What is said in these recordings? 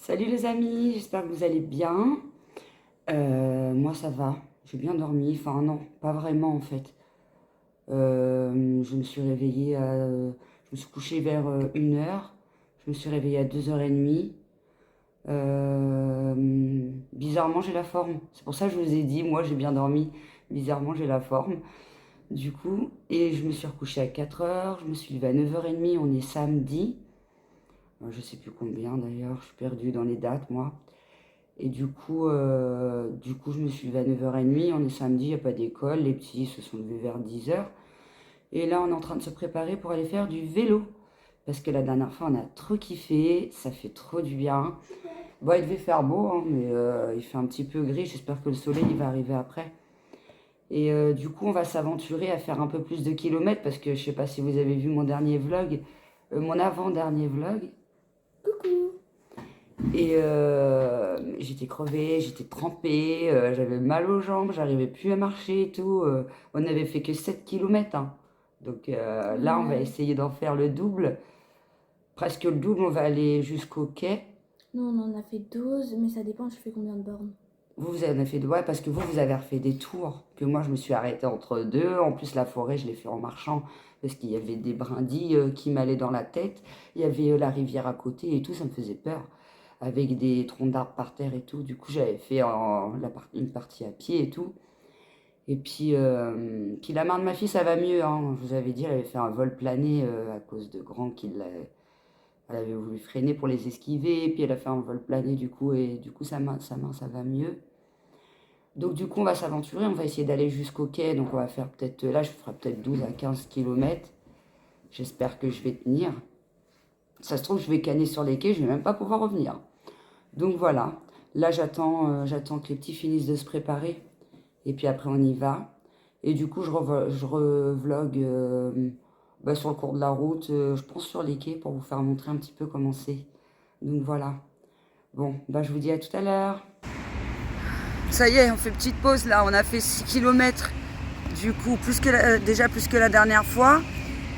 Salut les amis, j'espère que vous allez bien. Moi ça va, j'ai bien dormi, enfin non, pas vraiment en fait. Je me suis réveillée je me suis couchée vers 1 heure, je me suis réveillée à 2h30. Bizarrement j'ai la forme, c'est pour ça que je vous ai dit, moi j'ai bien dormi, bizarrement j'ai la forme. Du coup, et je me suis recouchée à 4 heures, je me suis levée à 9h30, on est samedi. Je sais plus combien d'ailleurs, je suis perdue dans les dates moi. Et du coup, je me suis levée à 9h30, on est samedi, il n'y a pas d'école, les petits se sont levés vers 10h. Et là, on est en train de se préparer pour aller faire du vélo. Parce que la dernière fois, on a trop kiffé, ça fait trop du bien. Bon, il devait faire beau, hein, mais il fait un petit peu gris, j'espère que le soleil il va arriver après. Et du coup, on va s'aventurer à faire un peu plus de kilomètres, parce que je ne sais pas si vous avez vu mon dernier vlog, mon avant-dernier vlog. Et j'étais crevée, j'étais trempée, j'avais mal aux jambes, j'arrivais plus à marcher et tout. On n'avait fait que 7 km, hein. Donc là, on va essayer d'en faire le double. Presque le double, on va aller jusqu'au quai. Non, on en a fait 12, mais ça dépend, je fais combien de bornes. Vous en avez fait deux, ouais, parce que vous avez refait des tours. Que moi, je me suis arrêtée entre deux. En plus, la forêt, je l'ai fait en marchant. Parce qu'il y avait des brindilles qui m'allaient dans la tête. Il y avait la rivière à côté et tout, ça me faisait peur. Avec des troncs d'arbres par terre et tout. Du coup, j'avais fait une partie à pied et tout. Et puis la main de ma fille, ça va mieux, hein. Je vous avais dit, elle avait fait un vol plané à cause de Grand elle avait voulu freiner pour les esquiver. Et puis elle a fait un vol plané du coup. Et du coup, sa main, ça va mieux. Donc du coup, on va s'aventurer, on va essayer d'aller jusqu'au quai. Donc on va faire peut-être, là, je ferai peut-être 12 à 15 km. J'espère que je vais tenir. Ça se trouve, je vais canner sur les quais, je vais même pas pouvoir revenir. Donc voilà, là j'attends que les petits finissent de se préparer. Et puis après, on y va. Et du coup, je revlog sur le cours de la route, je pense sur les quais pour vous faire montrer un petit peu comment c'est. Donc voilà. Bon, je vous dis à tout à l'heure. Ça y est, on fait petite pause là, on a fait 6 km. Du coup, déjà plus que la dernière fois.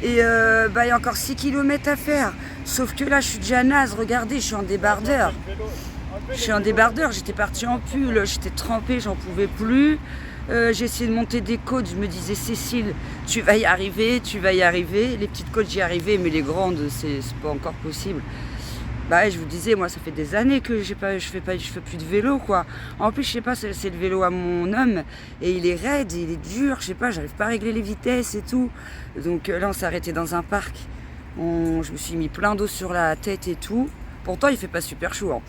Et il y a encore 6 km à faire. Sauf que là, je suis déjà naze. Regardez, je suis en débardeur. J'étais partie en pull, j'étais trempée, j'en pouvais plus. J'ai essayé de monter des côtes, je me disais Cécile, tu vas y arriver, tu vas y arriver. Les petites côtes, j'y arrivais, mais les grandes, c'est pas encore possible. Bah, je vous disais, moi, ça fait des années que je fais plus de vélo, quoi. En plus, je sais pas, c'est le vélo à mon homme, et il est raide, il est dur, je sais pas, j'arrive pas à régler les vitesses et tout. Donc là, on s'est arrêté dans un parc. Je me suis mis plein d'eau sur la tête et tout. Pourtant, il fait pas super chaud, hein.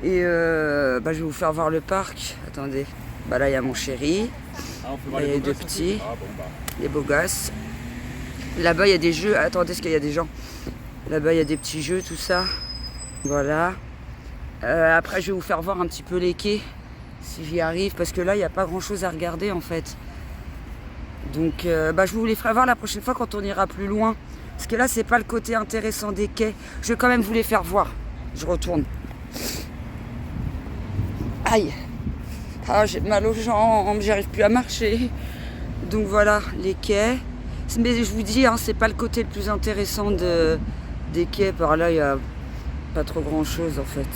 Et je vais vous faire voir le parc. Attendez. Là, il y a mon chéri. Là, il y a les deux petits. Les beaux gosses. Là-bas, il y a des jeux. Attendez, est-ce qu'il y a des gens? Là-bas, il y a des petits jeux, tout ça. Voilà. Après, je vais vous faire voir un petit peu les quais, si j'y arrive, parce que là, il n'y a pas grand-chose à regarder, en fait. Donc, je vous les ferai voir la prochaine fois quand on ira plus loin. Parce que là, c'est pas le côté intéressant des quais. Je vais quand même vous les faire voir. Je retourne. Aïe. Ah, j'ai mal aux jambes, j'arrive plus à marcher. Donc voilà, les quais. Mais je vous dis, hein, c'est pas le côté le plus intéressant des quais. Par là, il n'y a pas trop grand chose en fait.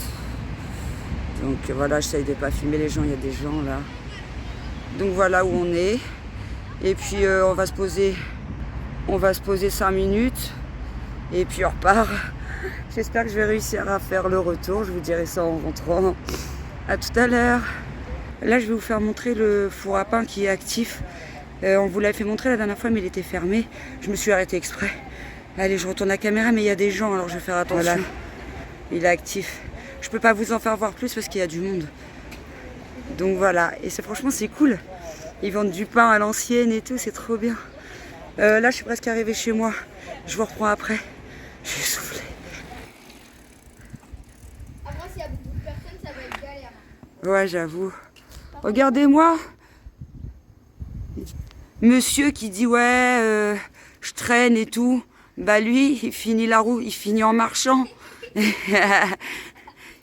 Donc voilà, j'essaye de pas filmer les gens, il y a des gens là. Donc voilà où on est. Et puis on va se poser 5 minutes. Et puis on repart. J'espère que je vais réussir à faire le retour. Je vous dirai ça en rentrant. À tout à l'heure. Là, je vais vous faire montrer le four à pain qui est actif. On vous l'avait fait montrer la dernière fois, mais il était fermé. Je me suis arrêtée exprès. Allez, je retourne la caméra, mais il y a des gens, alors je vais faire attention. Voilà. Il est actif. Je peux pas vous en faire voir plus parce qu'il y a du monde. Donc voilà. Et franchement, c'est cool. Ils vendent du pain à l'ancienne et tout, c'est trop bien. Là, je suis presque arrivée chez moi. Je vous reprends après. Je suis soufflée. Après, s'il y a beaucoup de personnes, ça va être galère. Ouais, j'avoue. Regardez-moi. Monsieur qui dit ouais, je traîne et tout. Lui, il finit la roue, il finit en marchant.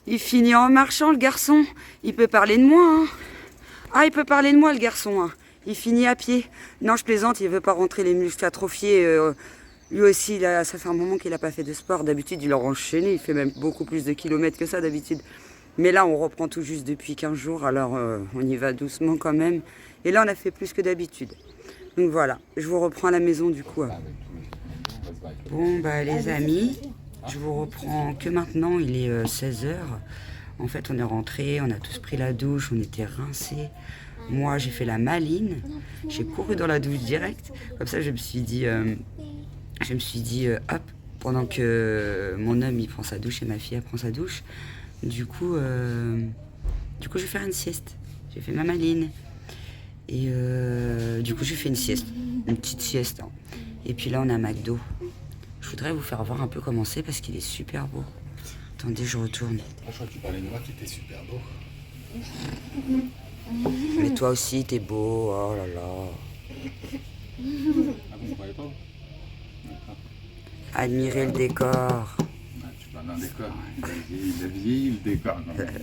Il finit en marchant, le garçon. Il peut parler de moi, hein. Ah, il peut parler de moi, le garçon, hein. Il finit à pied. Non, je plaisante, il veut pas rentrer les muscles atrophiés Lui aussi, ça fait un moment qu'il n'a pas fait de sport. D'habitude, il en enchaîné. Il fait même beaucoup plus de kilomètres que ça d'habitude. Mais là, on reprend tout juste depuis 15 jours. Alors, on y va doucement quand même. Et là, on a fait plus que d'habitude. Donc voilà, je vous reprends à la maison du coup. Bon, bah les amis, je vous reprends que maintenant. Il est 16 h. En fait, on est rentré, on a tous pris la douche, on était rincés. Moi, j'ai fait la maline. J'ai couru dans la douche direct. Comme ça, je me suis dit, hop, pendant que mon homme il prend sa douche et ma fille elle prend sa douche, du coup, je vais faire une sieste. J'ai fait ma maline. Et du coup, j'ai fait une sieste, une petite sieste. Hein. Et puis là, on a McDo. Je voudrais vous faire voir un peu comment c'est parce qu'il est super beau. Attendez, je retourne. Je crois que tu parlais de moi qui était super beau. Mais toi aussi, t'es beau. Oh là là. Ah bon, vous parlais pas? Admirez le décor. Ah, tu parles d'un décor. Il a vieilli le décor quand même.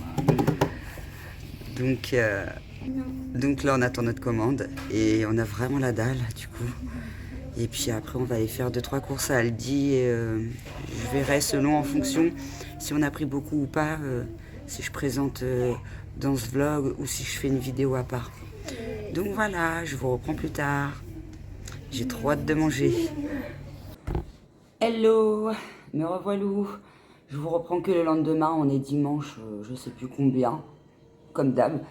Donc là, on attend notre commande et on a vraiment la dalle du coup. Et puis après, on va aller faire 2-3 courses à Aldi. Et, je verrai selon en fonction si on a pris beaucoup ou pas, si je présente dans ce vlog ou si je fais une vidéo à part. Donc voilà, je vous reprends plus tard. J'ai trop hâte de manger. Hello, me revoilà. Je vous reprends que le lendemain, on est dimanche, je sais plus combien, comme d'hab.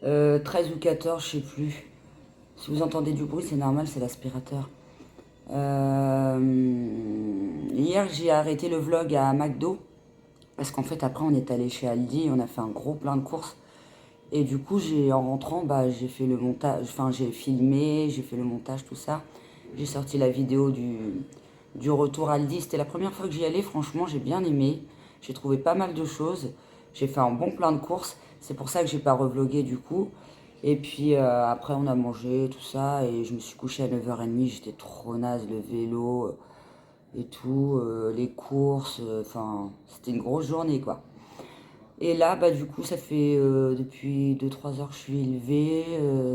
13 ou 14, je sais plus. Si vous entendez du bruit, c'est normal, c'est l'aspirateur. Hier, j'ai arrêté le vlog à McDo. Parce qu'en fait, après, on est allé chez Aldi, on a fait un gros plein de courses. Et du coup, en rentrant, j'ai fait le montage, enfin, j'ai filmé, j'ai fait le montage, tout ça. J'ai sorti la vidéo du retour Aldi. C'était la première fois que j'y allais, franchement, j'ai bien aimé. J'ai trouvé pas mal de choses. J'ai fait un bon plein de courses. C'est pour ça que j'ai pas revlogué du coup. Et puis après, on a mangé, tout ça. Et je me suis couchée à 9h30. J'étais trop naze, le vélo et tout. Les courses, enfin, c'était une grosse journée, quoi. Et là, du coup, ça fait depuis 2-3 heures que je suis élevée.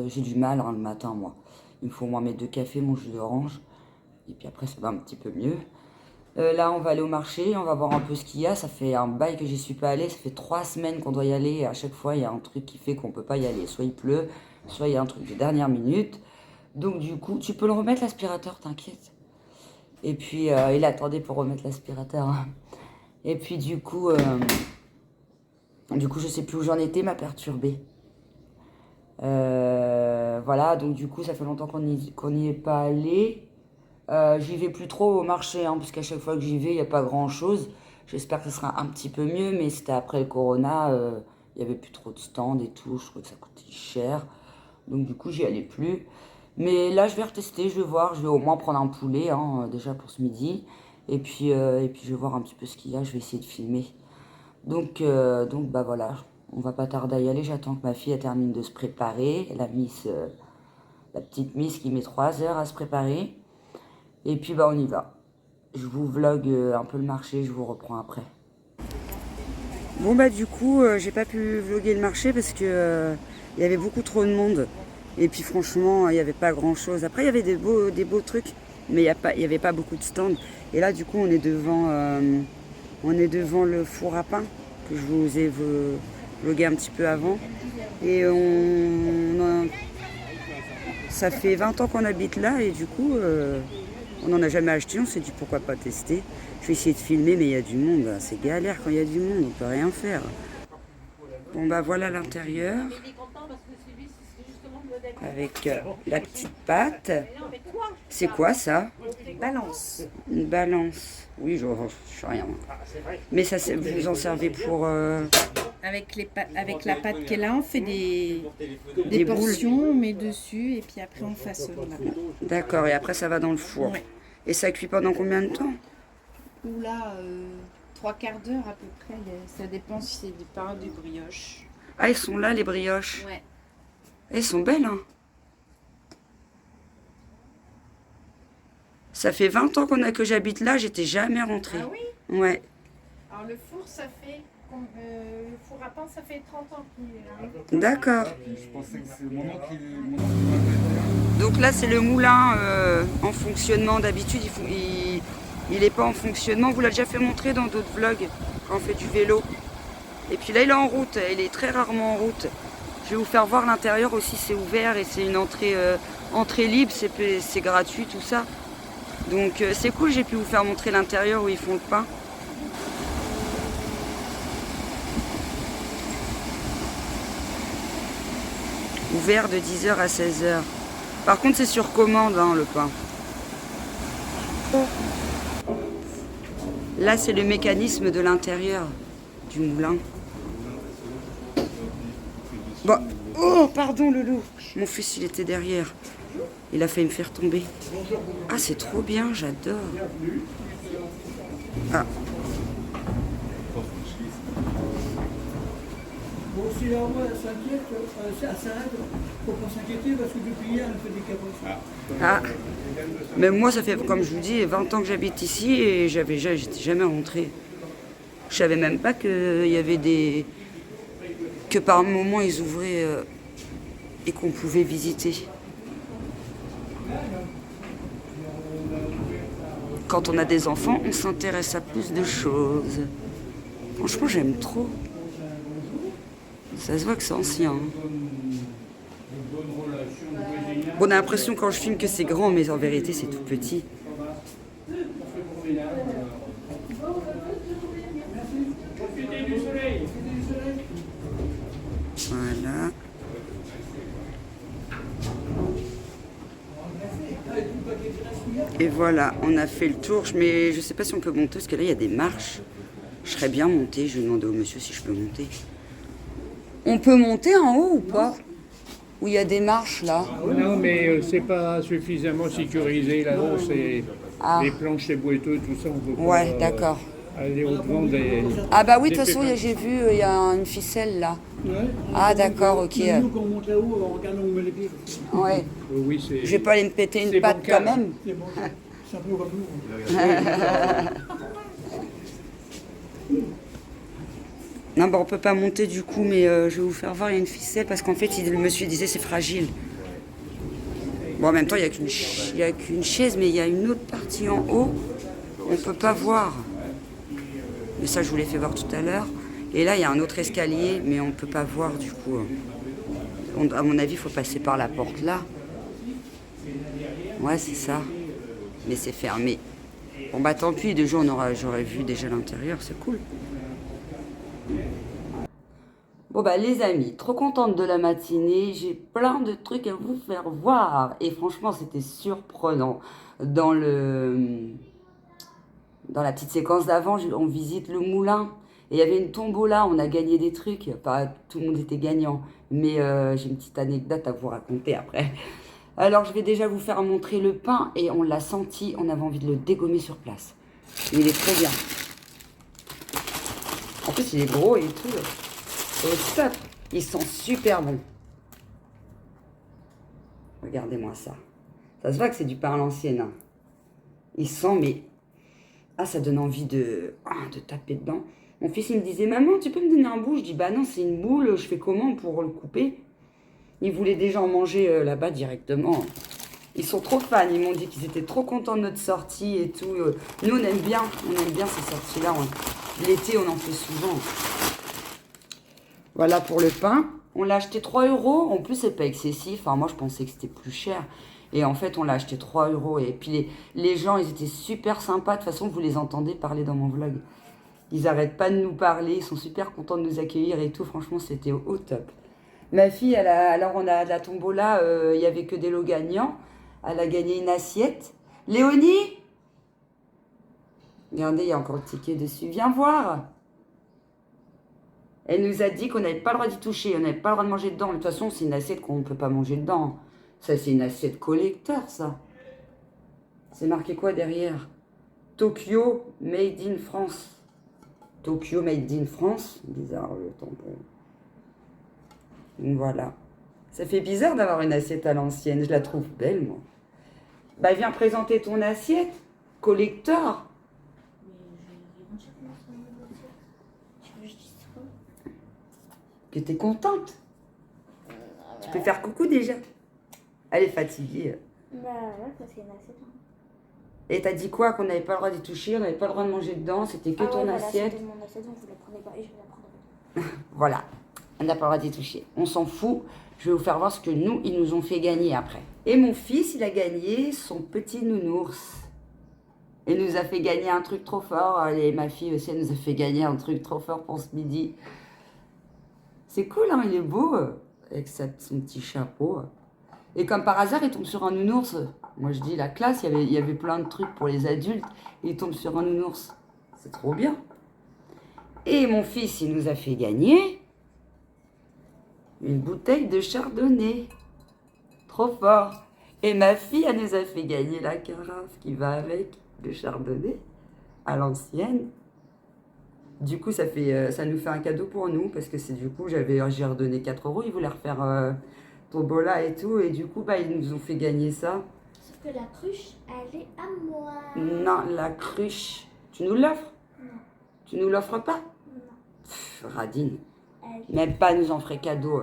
J'ai du mal hein, le matin, moi. Il me faut au moins mes 2 cafés, mon jus d'orange. Et puis après, ça va un petit peu mieux. Là, on va aller au marché, on va voir un peu ce qu'il y a. Ça fait un bail que j'y suis pas allée. Ça fait 3 semaines qu'on doit y aller. Et à chaque fois, il y a un truc qui fait qu'on peut pas y aller. Soit il pleut, soit il y a un truc de dernière minute. Donc du coup, tu peux le remettre l'aspirateur, t'inquiète. Et puis, il attendait pour remettre l'aspirateur. Hein. Et puis du coup, je sais plus où j'en étais, m'a perturbée. Voilà, donc du coup, ça fait longtemps qu'on n'y est pas allé. J'y vais plus trop au marché, hein, parce qu'à chaque fois que j'y vais, il n'y a pas grand-chose. J'espère que ce sera un petit peu mieux, mais c'était après le corona, il n'y avait plus trop de stands et tout. Je trouvais que ça coûtait cher. Donc du coup, j'y allais plus. Mais là, je vais retester, je vais voir. Je vais au moins prendre un poulet, hein, déjà pour ce midi. Et puis, je vais voir un petit peu ce qu'il y a. Je vais essayer de filmer. Donc voilà, on va pas tarder à y aller. J'attends que ma fille elle termine de se préparer. La petite Miss qui met 3 heures à se préparer. Et puis on y va. Je vous vlog un peu le marché, je vous reprends après. Bon du coup, j'ai pas pu vlogger le marché parce que il y avait beaucoup trop de monde. Et puis franchement, il n'y avait pas grand chose. Après, il y avait des beaux trucs, mais il y avait pas beaucoup de stands. Et là, du coup, on est devant le four à pain que je vous ai vlogué un petit peu avant. Et ça fait 20 ans qu'on habite là et du coup, on n'en a jamais acheté. On s'est dit pourquoi pas tester. Je vais essayer de filmer, mais il y a du monde. C'est galère quand il y a du monde, on peut rien faire. Bon voilà l'intérieur. Avec la petite pâte. C'est quoi ça? Balance. Une balance. Oui, je sais rien. Mais ça, vous en servez pour... Avec la pâte qu'elle a, on fait des boules. portions, on met dessus et puis après on façonne la pâte. D'accord, et après ça va dans le four. Ouais. Et ça cuit pendant combien de temps? Là, 3/4 d'heure à peu près. Ça dépend si c'est du pain ou du brioche. Ah, ils sont là les brioches. Ouais. Elles sont belles, hein. Ça fait 20 ans que j'habite là, j'étais jamais rentrée. Ah oui? Ouais. Alors le four, ça fait... le four à pain, ça fait 30 ans qu'il est là. D'accord. Je pensais que c'est mon oncle qui m'avait dit. Donc là, c'est le moulin en fonctionnement. D'habitude, il n'est pas en fonctionnement. On vous l'a déjà fait montrer dans d'autres vlogs, quand on fait du vélo. Et puis là, il est en route. Il est très rarement en route. Je vais vous faire voir l'intérieur aussi. C'est ouvert et c'est une entrée libre. C'est gratuit, tout ça. Donc c'est cool. J'ai pu vous faire montrer l'intérieur où ils font le pain. Ouvert de 10h à 16h. Par contre, c'est sur commande, hein, le pain. Là, c'est le mécanisme de l'intérieur du moulin. Bon. Oh, pardon, Loulou. Mon fils, il était derrière. Il a failli me faire tomber. Ah, c'est trop bien, j'adore. Ah. Bon, si la roi s'inquiète, ça s'arrête, faut pas s'inquiéter parce que depuis hier, elle fait des caprices. Ah. Mais moi, ça fait, comme je vous dis, 20 ans que j'habite ici et j'étais jamais rentrée. Je savais même pas qu'il y avait que par moment ils ouvraient et qu'on pouvait visiter. Quand on a des enfants, on s'intéresse à plus de choses. Franchement, j'aime trop. Ça se voit que c'est ancien. On a l'impression quand je filme que c'est grand, mais en vérité, c'est tout petit. Voilà. Et voilà, on a fait le tour, mais je sais pas si on peut monter, parce que là, il y a des marches. Je serais bien montée, je vais demander au monsieur si je peux monter. On peut monter en haut ou pas? Où il y a des marches, là? Non, mais c'est pas suffisamment sécurisé, là-haut, c'est les planchers boiteux, tout ça, on peut pas Ouais, d'accord. aller au-devant des... Ah bah oui, de des toute façon, pépins. j'ai vu, il y a une ficelle, là. Ouais. Ah d'accord, ok. Nous, quand on monte là-haut, on regarde où on met les pieds. Ouais. Oui, c'est... Je vais pas aller me péter C'est une patte quand bancal. même. C'est bon, c'est un peu comme nous. Non, bah on peut pas monter du coup, mais je vais vous faire voir, il y a une ficelle parce qu'en fait, le monsieur disait c'est fragile. Bon, en même temps, il y a qu'une chaise, mais il y a une autre partie en haut, on peut pas voir. Mais ça, je vous l'ai fait voir tout à l'heure. Et là, il y a un autre escalier, mais on peut pas voir du coup. À mon avis, il faut passer par la porte là. Ouais, c'est ça. Mais c'est fermé. Bon, bah tant pis, déjà, j'aurais vu déjà l'intérieur, c'est cool. Bon bah les amis, trop contente de la matinée, j'ai plein de trucs à vous faire voir et franchement c'était surprenant. Dans la petite séquence d'avant, on visite le moulin et il y avait une tombola, on a gagné des trucs, pas tout le monde était gagnant, mais j'ai une petite anecdote à vous raconter après. Alors je vais déjà vous faire montrer le pain et on l'a senti, on avait envie de le dégommer sur place. Il est très bien. En plus il est gros et tout. Au top, ils sont super bons. Regardez-moi ça. Ça se voit que c'est du pain à l'ancienne. Hein. Ils sont, mais... Ah, ça donne envie de taper dedans. Mon fils, il me disait, maman, tu peux me donner un bout? Je dis, bah non, c'est une boule, je fais comment pour le couper? Ils voulaient déjà en manger là-bas directement. Ils sont trop fans, ils m'ont dit qu'ils étaient trop contents de notre sortie et tout. Nous, on aime bien ces sorties-là. L'été, on en fait souvent. Voilà pour le pain. On l'a acheté 3 €. En plus, c'est pas excessif. Enfin, moi, je pensais que c'était plus cher. Et en fait, on l'a acheté 3 €. Et puis, les gens, ils étaient super sympas. De toute façon, vous les entendez parler dans mon vlog. Ils n'arrêtent pas de nous parler. Ils sont super contents de nous accueillir et tout. Franchement, c'était au top. Ma fille, alors on a de la tombola. Il n'y avait que des lots gagnants. Elle a gagné une assiette. Léonie? Regardez, il y a encore le ticket dessus. Viens voir. Elle nous a dit qu'on n'avait pas le droit d'y toucher, on n'avait pas le droit de manger dedans. De toute façon, c'est une assiette qu'on ne peut pas manger dedans. Ça, c'est une assiette collector, ça. C'est marqué quoi derrière? Tokyo Made in France. Tokyo Made in France. Bizarre le tampon. Donc voilà. Ça fait bizarre d'avoir une assiette à l'ancienne. Je la trouve belle, moi. Bah, viens présenter ton assiette. Collector. Que t'es contente. Tu peux faire coucou déjà. Elle est fatiguée. Bah ouais, parce qu'il y en a assez. Et t'as dit quoi? Qu'on n'avait pas le droit d'y toucher, on n'avait pas le droit de manger dedans, c'était que ton assiette. C'était mon assiette, donc vous la prenez pas et je vais la prendre avec vous. Voilà, on n'a pas le droit d'y toucher. On s'en fout. Je vais vous faire voir ce que ils nous ont fait gagner après. Et mon fils, il a gagné son petit nounours. Il nous a fait gagner un truc trop fort. Et ma fille aussi, elle nous a fait gagner un truc trop fort pour ce midi. C'est cool, hein, il est beau, avec son petit chapeau. Et comme par hasard, il tombe sur un nounours. Moi, je dis, la classe, il y avait plein de trucs pour les adultes. Et il tombe sur un nounours. C'est trop bien. Et mon fils, il nous a fait gagner une bouteille de chardonnay. Trop fort. Et ma fille, elle nous a fait gagner la carafe qui va avec le chardonnay à l'ancienne. Du coup, ça nous fait un cadeau pour nous parce que c'est du coup, j'ai redonné 4 €. Ils voulaient refaire tombola et tout. Et du coup, ils nous ont fait gagner ça. Sauf que la cruche, elle est à moi. Non, la cruche. Tu nous l'offres? Non. Tu nous l'offres pas? Non. Pff, radine. Elle... Même pas nous en ferait cadeau.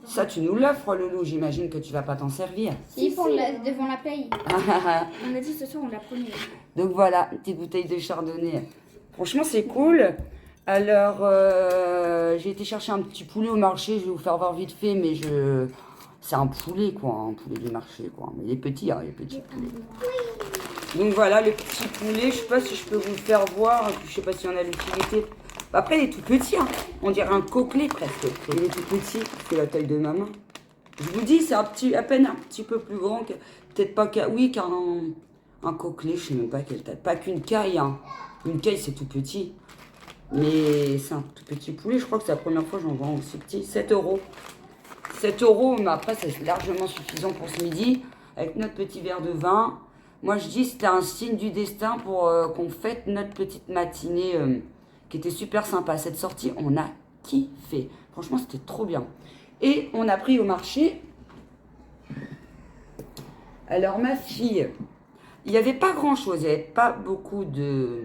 Ça, tu nous l'offres, Loulou. J'imagine que tu vas pas t'en servir. Si, devant la paye. On a dit ce soir, on la prenait. Donc voilà, une petite bouteille de chardonnay. Franchement, c'est cool. Alors, j'ai été chercher un petit poulet au marché. Je vais vous faire voir vite fait, mais c'est un poulet, quoi. Un poulet du marché, quoi. Mais il est petit, hein, les petits poulets. Donc voilà, le petit poulet. Je sais pas si je peux vous le faire voir. Je sais pas s'il y en a l'utilité. Après, il est tout petit, hein. On dirait un coquelet presque. Il est tout petit, c'est la taille de ma main. Je vous dis, c'est à peine un petit peu plus grand que... Peut-être pas qu'un coquelet, je sais même pas quelle taille. Pas qu'une caille, hein. Une caille, c'est tout petit. Mais c'est un tout petit poulet. Je crois que c'est la première fois que j'en vends aussi petit. 7 €. 7 €, mais après, c'est largement suffisant pour ce midi. Avec notre petit verre de vin. Moi, je dis, c'était un signe du destin pour qu'on fête notre petite matinée... qui était super sympa. Cette sortie, on a kiffé. Franchement, c'était trop bien. Et on a pris au marché. Alors, ma fille, il n'y avait pas grand-chose. Il n'y avait pas beaucoup de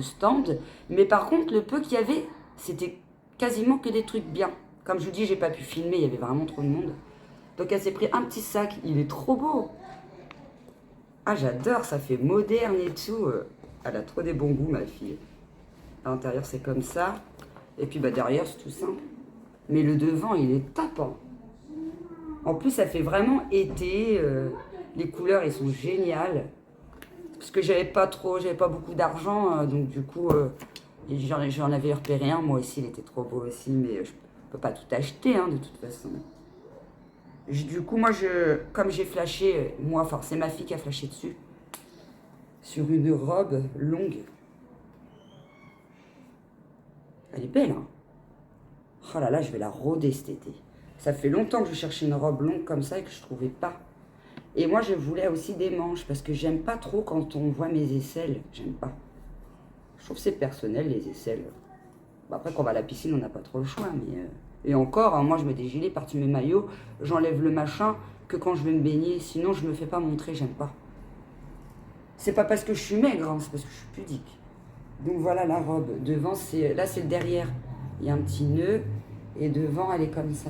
stands. Mais par contre, le peu qu'il y avait, c'était quasiment que des trucs bien. Comme je vous dis, j'ai pas pu filmer. Il y avait vraiment trop de monde. Donc, elle s'est pris un petit sac. Il est trop beau. Ah, j'adore. Ça fait moderne et tout. Elle a trop des bons goûts, ma fille. À l'intérieur, c'est comme ça. Et puis derrière, c'est tout simple. Mais le devant, il est tapant. En plus, ça fait vraiment été. Les couleurs, elles sont géniales. Parce que j'avais pas beaucoup d'argent. Donc du coup, j'en avais repéré un. Moi aussi, il était trop beau aussi. Mais je peux pas tout acheter, hein, de toute façon. Du coup, moi, comme j'ai flashé, c'est ma fille qui a flashé dessus. Sur une robe longue. Elle est belle, hein. Oh là là, je vais la rôder cet été. Ça fait longtemps que je cherchais une robe longue comme ça et que je ne trouvais pas. Et moi, je voulais aussi des manches parce que j'aime pas trop quand on voit mes aisselles. J'aime pas. Je trouve que c'est personnel, les aisselles. Après, quand on va à la piscine, on n'a pas trop le choix. Et encore, hein, moi, je mets des gilets par-dessus mes maillots. J'enlève le machin que quand je vais me baigner. Sinon, je me fais pas montrer, j'aime pas. C'est pas parce que je suis maigre, hein, c'est parce que je suis pudique. Donc voilà la robe. Devant, là c'est le derrière. Il y a un petit nœud. Et devant, elle est comme ça.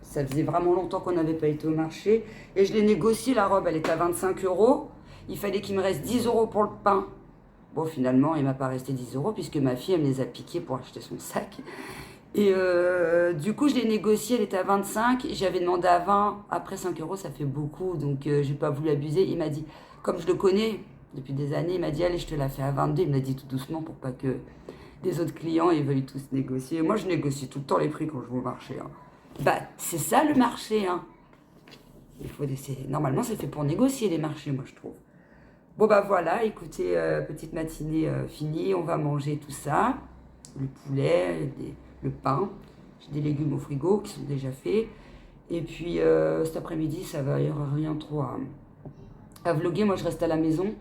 Ça faisait vraiment longtemps qu'on n'avait pas été au marché. Et je l'ai négocié, la robe. Elle est à 25 €. Il fallait qu'il me reste 10 € pour le pain. Bon, finalement, il ne m'a pas resté 10 € puisque ma fille, elle me les a piqués pour acheter son sac. Et du coup, je l'ai négocié. Elle était à 25. J'avais demandé à 20. Après 5 €, ça fait beaucoup. Donc, je n'ai pas voulu abuser. Il m'a dit... Comme je le connais depuis des années, il m'a dit, allez, je te la fais à 22. Il me l'a dit tout doucement pour pas que des autres clients ils veuillent tous négocier. Moi, je négocie tout le temps les prix quand je vais au marché. Hein. C'est ça le marché. Hein. Normalement, c'est fait pour négocier les marchés, moi, je trouve. Bon, voilà, écoutez, petite matinée finie. On va manger tout ça. Le poulet, le pain. J'ai des légumes au frigo qui sont déjà faits. Et puis, cet après-midi, il n'y aura rien trop à vlogger. Moi, je reste à la maison.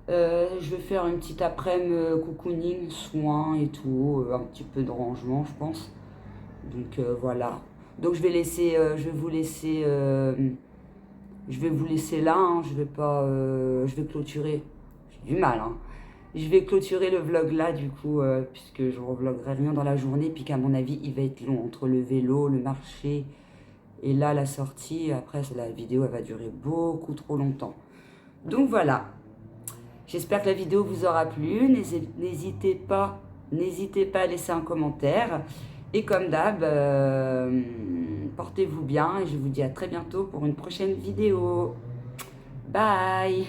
Je vais faire une petite après-midi cocooning, soins et tout, un petit peu de rangement, je pense. Donc voilà. Donc je vais vous laisser là. Hein. Je vais clôturer. J'ai du mal. Hein. Je vais clôturer le vlog là, du coup, puisque je ne revloguerai rien dans la journée, puis qu'à mon avis, il va être long entre le vélo, le marché et là, la sortie. Après, la vidéo, elle va durer beaucoup trop longtemps. Donc voilà. J'espère que la vidéo vous aura plu. N'hésitez pas à laisser un commentaire. Et comme d'hab, portez-vous bien et je vous dis à très bientôt pour une prochaine vidéo. Bye!